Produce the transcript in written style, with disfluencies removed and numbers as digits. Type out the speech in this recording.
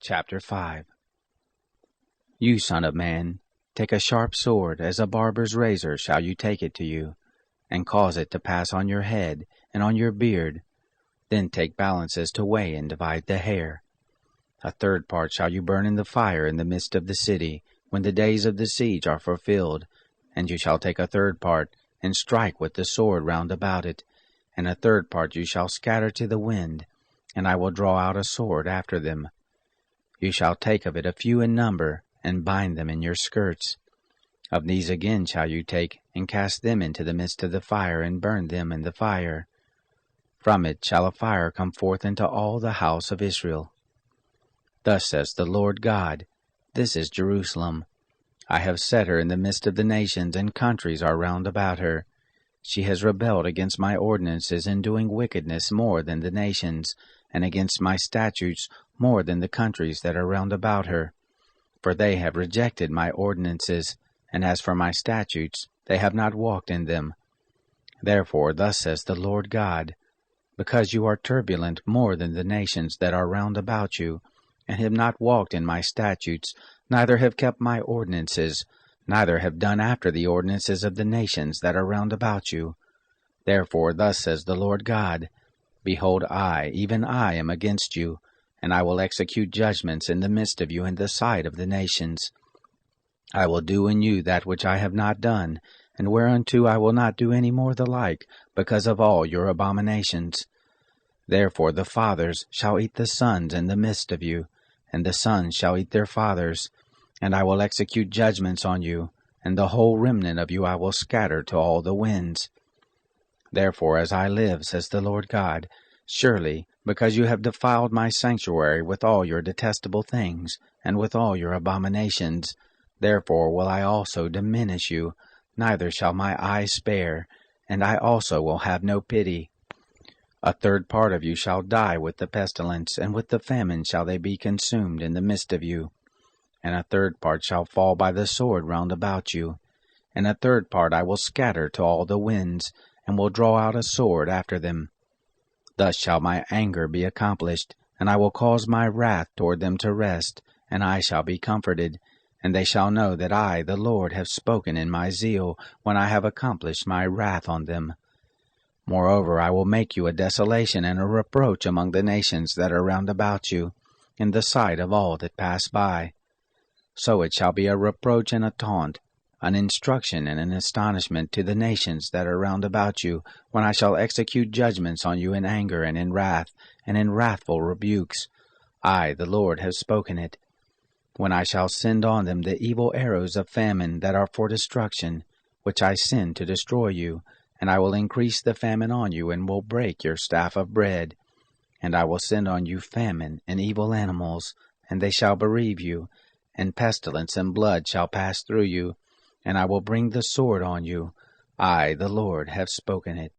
Chapter 5. You, son of man, take a sharp sword, as a barber's razor shall you take it to you, and cause it to pass on your head and on your beard. Then take balances to weigh and divide the hair. A third part shall you burn in the fire in the midst of the city, when the days of the siege are fulfilled. And you shall take a third part, and strike with the sword round about it, and a third part you shall scatter to the wind, and I will draw out a sword after them. You shall take of it a few in number, and bind them in your skirts. Of these again shall you take, and cast them into the midst of the fire, and burn them in the fire. From it shall a fire come forth into all the house of Israel. Thus says the Lord God, This is Jerusalem. I have set her in the midst of the nations, and countries are round about her. She has rebelled against my ordinances in doing wickedness more than the nations, and against my statutes more than the countries that are round about her. For they have rejected my ordinances, and as for my statutes, they have not walked in them. Therefore thus says the Lord God, Because you are turbulent more than the nations that are round about you, and have not walked in my statutes, neither have kept my ordinances, neither have done after the ordinances of the nations that are round about you. Therefore thus says the Lord God, Behold, I, even I, am against you, and I will execute judgments in the midst of you in the sight of the nations. I will do in you that which I have not done, and whereunto I will not do any more the like, because of all your abominations. Therefore the fathers shall eat the sons in the midst of you, and the sons shall eat their fathers, and I will execute judgments on you, and the whole remnant of you I will scatter to all the winds. Therefore, as I live, says the Lord God, surely, because you have defiled my sanctuary with all your detestable things, and with all your abominations, therefore will I also diminish you, neither shall my eye spare, and I also will have no pity. A third part of you shall die with the pestilence, and with the famine shall they be consumed in the midst of you. And a third part shall fall by the sword round about you, and a third part I will scatter to all the winds, and will draw out a sword after them. Thus shall my anger be accomplished, and I will cause my wrath toward them to rest, and I shall be comforted, and they shall know that I, the Lord, have spoken in my zeal, when I have accomplished my wrath on them. Moreover, I will make you a desolation and a reproach among the nations that are round about you, in the sight of all that pass by. So it shall be a reproach and a taunt, an instruction and an astonishment to the nations that are round about you, when I shall execute judgments on you in anger and in wrath, and in wrathful rebukes. I, the Lord, have spoken it. When I shall send on them the evil arrows of famine that are for destruction, which I send to destroy you, and I will increase the famine on you, and will break your staff of bread. And I will send on you famine and evil animals, and they shall bereave you, and pestilence and blood shall pass through you, and I will bring the sword on you. I, the Lord, have spoken it.